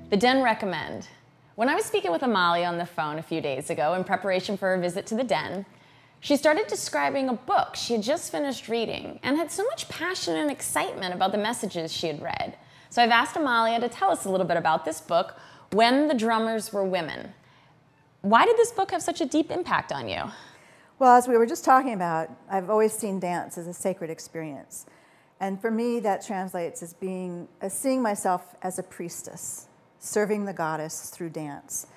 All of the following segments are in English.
The Den Recommend. When I was speaking with Amalya on the phone a few days ago in preparation for her visit to the Den, she started describing a book she had just finished reading and had so much passion and excitement about the messages she had read. So I've asked Amalya to tell us a little bit about this book, When the Drummers Were Women. Why did this book have such a deep impact on you? Well, as we were just talking about, I've always seen dance as a sacred experience. And for me, that translates as seeing myself as a priestess, serving the goddess through dance.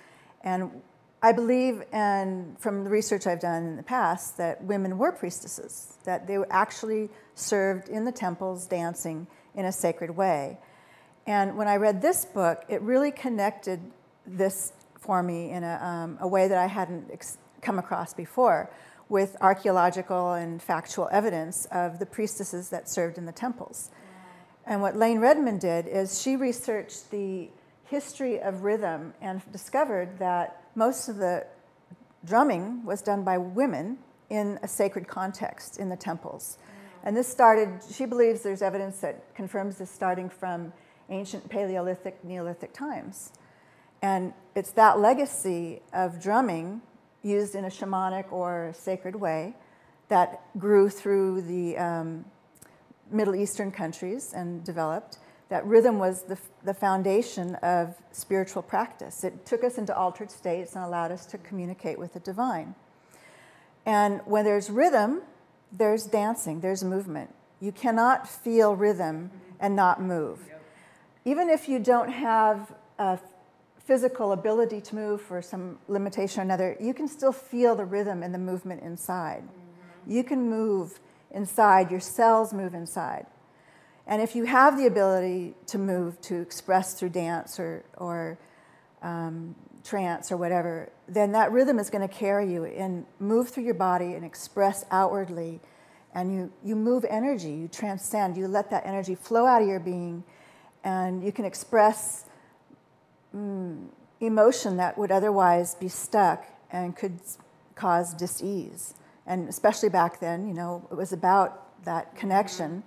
And I believe, and from the research I've done in the past, that women were priestesses, that they actually served in the temples dancing in a sacred way. And when I read this book, it really connected this for me in a way that I hadn't come across before, with archaeological and factual evidence of the priestesses that served in the temples. And what Layne Redmond did is she researched the history of rhythm and discovered that most of the drumming was done by women in a sacred context in the temples. And this started, she believes there's evidence that confirms this starting from ancient Paleolithic, Neolithic times. And it's that legacy of drumming used in a shamanic or sacred way that grew through the Middle Eastern countries and developed. That rhythm was the foundation of spiritual practice. It took us into altered states and allowed us to communicate with the divine. And when there's rhythm, there's dancing, there's movement. You cannot feel rhythm and not move. Even if you don't have a physical ability to move for some limitation or another, you can still feel the rhythm and the movement inside. You can move inside, your cells move inside. And if you have the ability to move, to express through dance or trance or whatever, then that rhythm is going to carry you and move through your body and express outwardly. And you move energy, you transcend, you let that energy flow out of your being, and you can express emotion that would otherwise be stuck and could cause dis-ease. And especially back then, you know, it was about that connection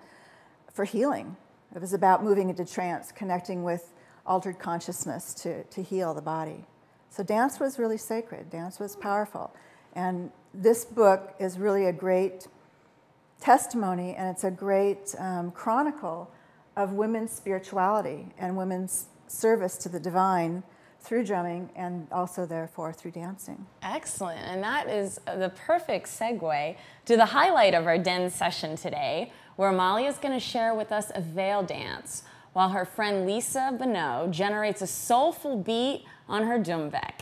for healing. It was about moving into trance, connecting with altered consciousness to heal the body. So dance was really sacred. Dance was powerful. And this book is really a great testimony, and it's a great chronicle of women's spirituality and women's service to the divine through drumming and also, therefore, through dancing. Excellent. And that is the perfect segue to the highlight of our Den session today, where Amalya is going to share with us a veil dance, while her friend Lisa Bonneau generates a soulful beat on her doumbek.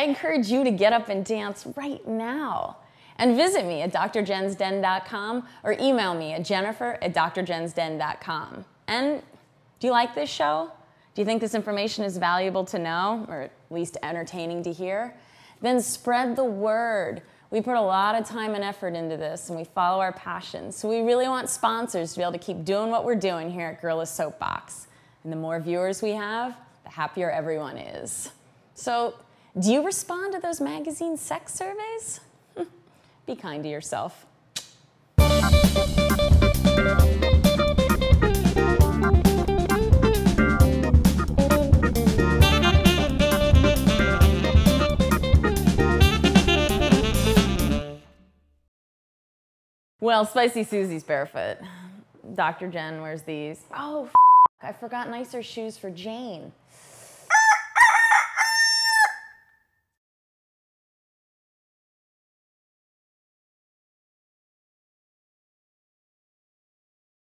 encourage you to get up and dance right now. And visit me at DrJennsDen.com or email me at Jennifer@DrJennsDen.com. And do you like this show? Do you think this information is valuable to know, or at least entertaining to hear? Then spread the word. We put a lot of time and effort into this, and we follow our passions. So we really want sponsors to be able to keep doing what we're doing here at Gorilla's Soapbox. And the more viewers we have, the happier everyone is. So, do you respond to those magazine sex surveys? Be kind to yourself. Well, Spicy Susie's barefoot. Dr. Jenn wears these. Oh, I forgot nicer shoes for Jane.